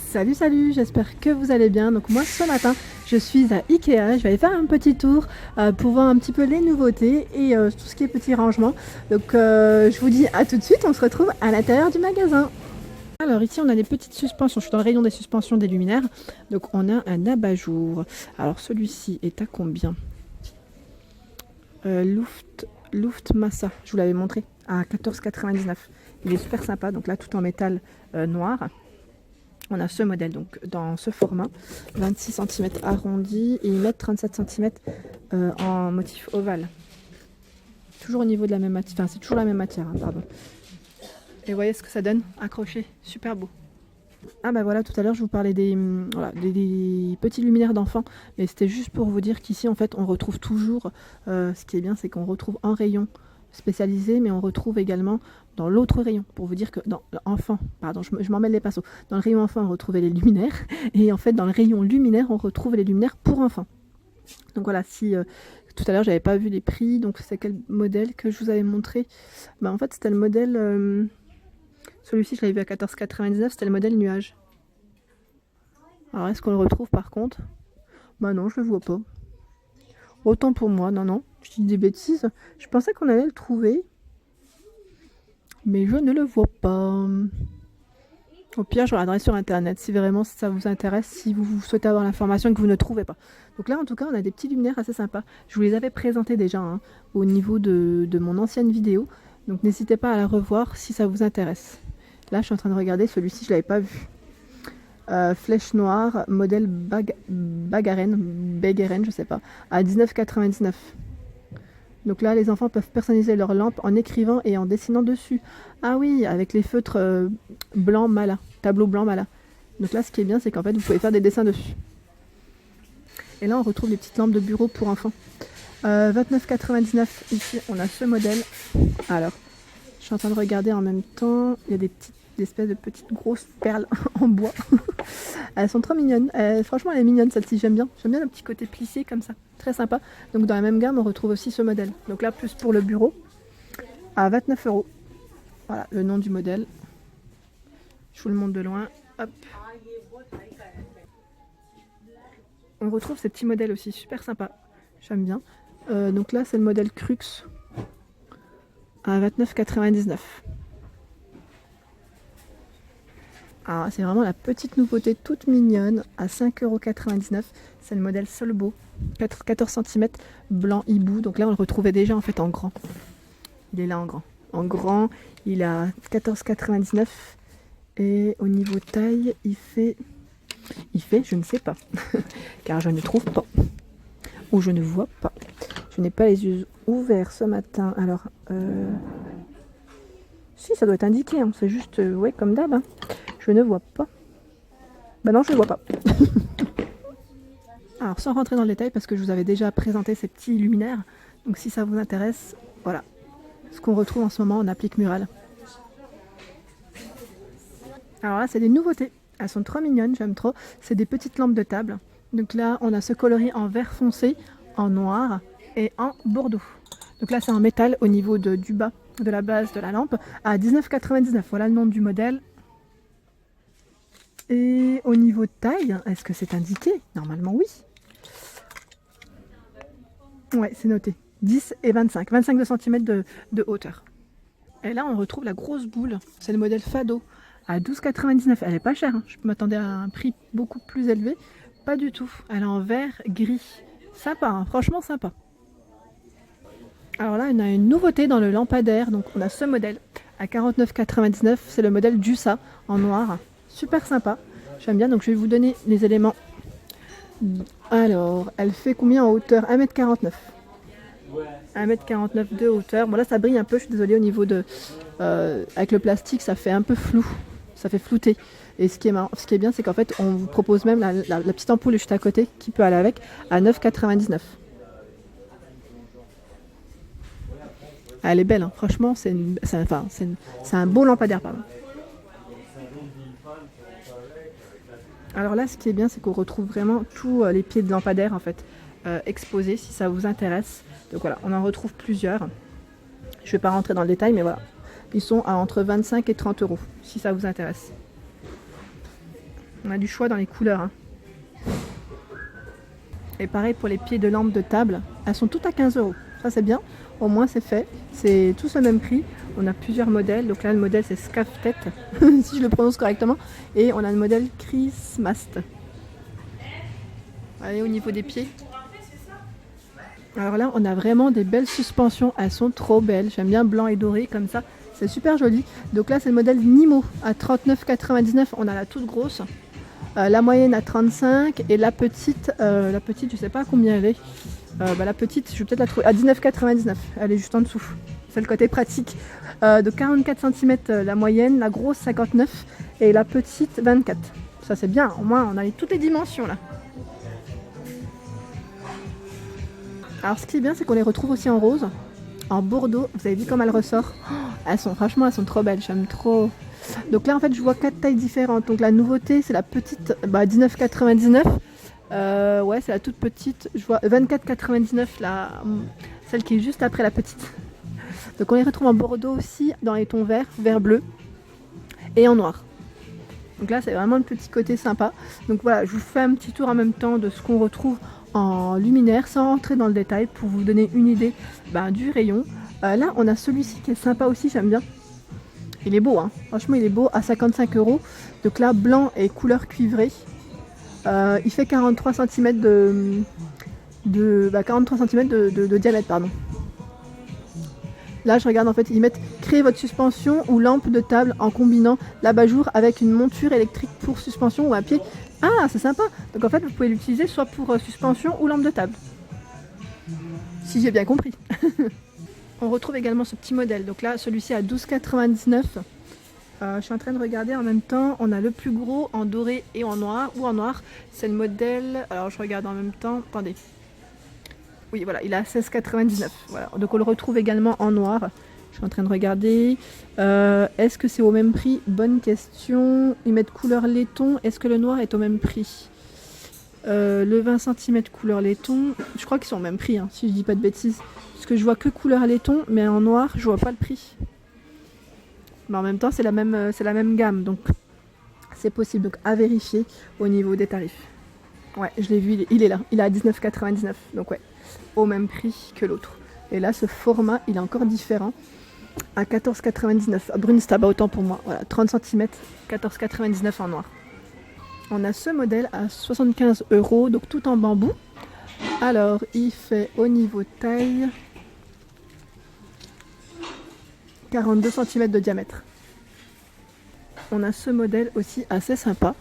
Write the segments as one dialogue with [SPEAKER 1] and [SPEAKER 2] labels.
[SPEAKER 1] Salut, salut, j'espère que vous allez bien. Donc moi ce matin, je suis à Ikea, je vais aller faire un petit tour pour voir un petit peu les nouveautés et tout ce qui est petit rangement. Donc je vous dis à tout de suite, on se retrouve à l'intérieur du magasin. Alors ici on a des petites suspensions, je suis dans le rayon des suspensions des luminaires. Donc on a un abat-jour. Alors celui-ci est à combien Luft Massa, je vous l'avais montré, à 14,99 €. Il est super sympa, donc là tout en métal noir. On a ce modèle donc dans ce format, 26 cm arrondi et 1,37 cm en motif ovale. Toujours au niveau de la même matière, enfin c'est toujours la même matière, hein, pardon. Et vous voyez ce que ça donne, accroché, super beau. Ah bah voilà, tout à l'heure je vous parlais des petits luminaires d'enfants, mais c'était juste pour vous dire qu'ici en fait on retrouve toujours, ce qui est bien c'est qu'on retrouve un rayon spécialisé, mais on retrouve également dans l'autre rayon, pour vous dire que dans l'enfant, pardon, je m'emmêle les pinceaux, dans le rayon enfant on retrouvait les luminaires, et en fait dans le rayon luminaire on retrouve les luminaires pour enfants. Donc voilà, si tout à l'heure j'avais pas vu les prix, donc c'est quel modèle que je vous avais montré? Bah en fait c'était le modèle... celui-ci, je l'avais vu à 14,99 €, c'était le modèle nuage. Alors, est-ce qu'on le retrouve par contre? Bah non, je le vois pas. Autant pour moi, non, je dis des bêtises. Je pensais qu'on allait le trouver, mais je ne le vois pas. Au pire, je regarderai sur internet si vraiment ça vous intéresse, si vous souhaitez avoir l'information que vous ne trouvez pas. Donc là, en tout cas, on a des petits luminaires assez sympas. Je vous les avais présentés déjà hein, au niveau de mon ancienne vidéo. Donc n'hésitez pas à la revoir si ça vous intéresse. Là, je suis en train de regarder, celui-ci, je ne l'avais pas vu. Flèche noire, modèle Begeren, je sais pas, à 19,99 €. Donc là, les enfants peuvent personnaliser leur lampe en écrivant et en dessinant dessus. Ah oui, avec les feutres blancs Mala, tableau blanc Mala. Donc là, ce qui est bien, c'est qu'en fait, vous pouvez faire des dessins dessus. Et là, on retrouve les petites lampes de bureau pour enfants. 29,99 €. Ici, on a ce modèle. Alors, je suis en train de regarder en même temps. Il y a des espèces de petites grosses perles en bois. Elles sont trop mignonnes. Franchement, elle est mignonne celle-ci, j'aime bien. J'aime bien le petit côté plissé comme ça. Très sympa. Donc dans la même gamme, on retrouve aussi ce modèle. Donc là, plus pour le bureau, à 29 €. Voilà, le nom du modèle. Je vous le montre de loin. Hop. On retrouve ces petits modèles aussi, super sympa. J'aime bien. Donc là, c'est le modèle Crux à 29,99 €. Alors, c'est vraiment la petite nouveauté toute mignonne à 5,99 €. C'est le modèle Solbo, 14 cm, blanc hibou. Donc là, on le retrouvait déjà en fait en grand. Il est là en grand. En grand, il a 14,99 €. Et au niveau taille, il fait, je ne sais pas, car je ne trouve pas. Ou je ne vois pas. Je n'ai pas les yeux ouverts ce matin. Alors, si, ça doit être indiqué. Hein. C'est juste, ouais, comme d'hab. Hein. Je ne vois pas. Bah non, je ne vois pas. Alors, sans rentrer dans le détail, parce que je vous avais déjà présenté ces petits luminaires. Donc, si ça vous intéresse, voilà. Ce qu'on retrouve en ce moment en applique murale. Alors là, c'est des nouveautés. Elles sont trop mignonnes, j'aime trop. C'est des petites lampes de table. Donc là, on a ce coloris en vert foncé, en noir et en bordeaux. Donc là, c'est en métal au niveau du bas de la base de la lampe à 19,99 €. Voilà le nom du modèle. Et au niveau de taille, est-ce que c'est indiqué? Normalement, oui. Ouais, c'est noté. 10 et 25. 25 cm de hauteur. Et là, on retrouve la grosse boule. C'est le modèle Fado à 12,99 €. Elle est pas chère. Hein. Je m'attendais à un prix beaucoup plus élevé. Pas du tout. Elle est en vert gris. Sympa, hein. Franchement sympa. Alors là, on a une nouveauté dans le lampadaire. Donc, on a ce modèle à 49,99 €. C'est le modèle Jussa en noir. Super sympa. J'aime bien. Donc, je vais vous donner les éléments. Alors, elle fait combien en hauteur? 1,49 m. 1,49 m de hauteur. Bon, là, ça brille un peu. Je suis désolée au niveau de... avec le plastique, ça fait un peu flou. Ça fait flouter. Et ce qui est bien, c'est qu'en fait, on vous propose même la petite ampoule juste à côté qui peut aller avec à 9,99 €. Elle est belle, hein. Franchement, c'est un beau lampadaire. Pardon. Alors là, ce qui est bien, c'est qu'on retrouve vraiment tous les pieds de lampadaire en fait, exposés, si ça vous intéresse. Donc voilà, on en retrouve plusieurs. Je ne vais pas rentrer dans le détail, mais voilà. Ils sont à entre 25 et 30 €, si ça vous intéresse. On a du choix dans les couleurs. Hein. Et pareil pour les pieds de lampe de table. Elles sont toutes à 15 €. Ça c'est bien. Au moins c'est fait. C'est tous le même prix. On a plusieurs modèles. Donc là le modèle c'est Skaftet, si je le prononce correctement. Et on a le modèle Chrismast. Allez, au niveau des pieds. Alors là on a vraiment des belles suspensions. Elles sont trop belles. J'aime bien blanc et doré comme ça. C'est super joli. Donc là c'est le modèle Nimo à 39,99 €. On a la toute grosse. La moyenne à 35 et la petite je sais pas combien elle est. La petite, je vais peut-être la trouver à 19,99 €. Elle est juste en dessous. C'est le côté pratique. De 44 cm la moyenne, la grosse 59 et la petite 24. Ça c'est bien, au moins on a toutes les dimensions là. Alors ce qui est bien c'est qu'on les retrouve aussi en rose, en bordeaux. Vous avez vu comme elles ressortent. Franchement elles sont trop belles, j'aime trop. Donc là en fait je vois 4 tailles différentes. Donc la nouveauté c'est la petite 19,99 €. Ouais c'est la toute petite. Je vois 24,99 €, celle qui est juste après la petite. Donc on les retrouve en bordeaux aussi, dans les tons verts, vert bleu et en noir. Donc là c'est vraiment le petit côté sympa. Donc voilà, je vous fais un petit tour en même temps de ce qu'on retrouve en luminaire sans rentrer dans le détail pour vous donner une idée du rayon. Là on a celui-ci qui est sympa aussi, j'aime bien. Il est beau, hein. Franchement il est beau, à 55 €. Donc là blanc et couleur cuivrée. Il fait 43 cm de diamètre, pardon. Là je regarde en fait, ils mettent créer votre suspension ou lampe de table en combinant l'abat-jour avec une monture électrique pour suspension ou un pied. Ah c'est sympa. Donc en fait vous pouvez l'utiliser soit pour suspension ou lampe de table. Si j'ai bien compris. On retrouve également ce petit modèle. Donc là celui-ci à 12,99 €. Je suis en train de regarder en même temps, on a le plus gros en doré et en noir, ou en noir, c'est le modèle, alors je regarde en même temps, attendez, oui voilà, il est à 16,99 €, voilà. Donc on le retrouve également en noir, je suis en train de regarder, est-ce que c'est au même prix? Bonne question, ils mettent couleur laiton, est-ce que le noir est au même prix? Le 20 cm couleur laiton, je crois qu'ils sont au même prix, hein, si je dis pas de bêtises, parce que je vois que couleur laiton, mais en noir je vois pas le prix. Mais en même temps c'est la même gamme, donc c'est possible, donc à vérifier au niveau des tarifs. Ouais je l'ai vu, il est là, il est à 19,99 €, donc ouais, au même prix que l'autre. Et là ce format il est encore différent, à 14,99 €. Brunstab, autant pour moi, voilà, 30 cm, 14,99 € en noir. On a ce modèle à 75 €, donc tout en bambou. Alors il fait au niveau taille 42 cm de diamètre. On a ce modèle aussi assez sympa.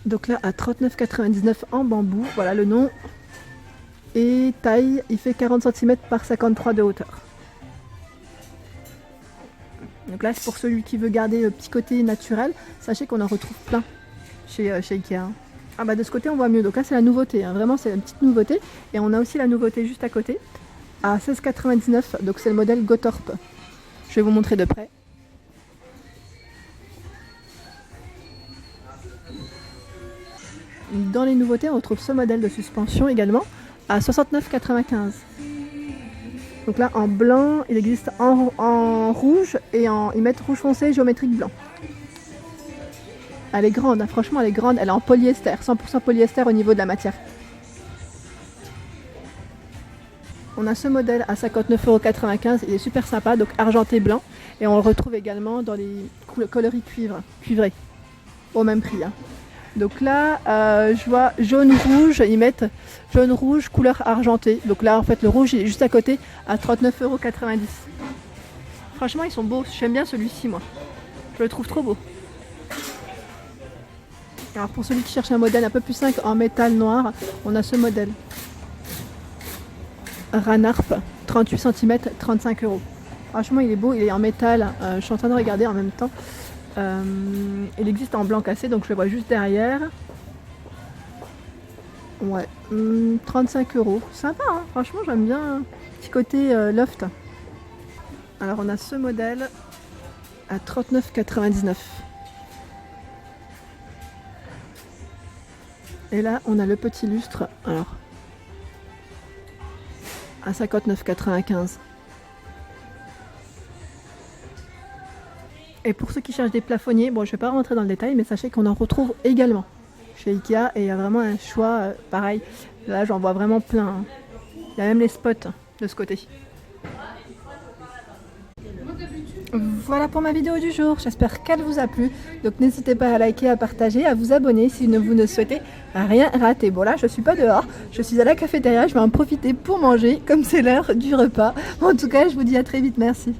[SPEAKER 1] Donc là à 39,99 € en bambou, voilà le nom. Et taille, il fait 40 cm par 53 de hauteur. Donc là c'est pour celui qui veut garder le petit côté naturel. Sachez qu'on en retrouve plein chez Ikea. Ah bah de ce côté on voit mieux, donc là c'est la nouveauté, hein. Vraiment c'est la petite nouveauté. Et on a aussi la nouveauté juste à côté, à 16,99 €, donc c'est le modèle Gotorp. Je vais vous montrer de près. Dans les nouveautés, on retrouve ce modèle de suspension également à 69,95 €. Donc là, en blanc, il existe en rouge et ils mettent rouge foncé géométrique blanc. Elle est grande, hein, franchement, elle est grande. Elle est en polyester, 100% polyester au niveau de la matière. On a ce modèle à 59,95 €, il est super sympa, donc argenté blanc. Et on le retrouve également dans les coloris cuivrés, au même prix, hein. Donc là, je vois jaune-rouge, ils mettent jaune-rouge couleur argentée. Donc là, en fait, le rouge il est juste à côté à 39,90 €. Franchement, ils sont beaux. J'aime bien celui-ci, moi. Je le trouve trop beau. Alors pour celui qui cherche un modèle un peu plus simple en métal noir, on a ce modèle. Ranarp, 38 cm, 35 €. Franchement, il est beau, il est en métal. Je suis en train de regarder en même temps. Il existe en blanc cassé, donc je le vois juste derrière. Ouais, 35 €. Sympa, hein, franchement, j'aime bien. Petit côté loft. Alors, on a ce modèle à 39,99 €. Et là, on a le petit lustre. Alors, à 59,95 €. Et pour ceux qui cherchent des plafonniers, bon je ne vais pas rentrer dans le détail, mais sachez qu'on en retrouve également. chez Ikea et il y a vraiment un choix pareil. Là j'en vois vraiment plein. Hein. Il y a même les spots de ce côté. Voilà pour ma vidéo du jour, j'espère qu'elle vous a plu. Donc n'hésitez pas à liker, à partager, à vous abonner si vous ne souhaitez rien rater. Bon là je suis pas dehors, je suis à la cafétéria, je vais en profiter pour manger comme c'est l'heure du repas. En tout cas je vous dis à très vite, merci.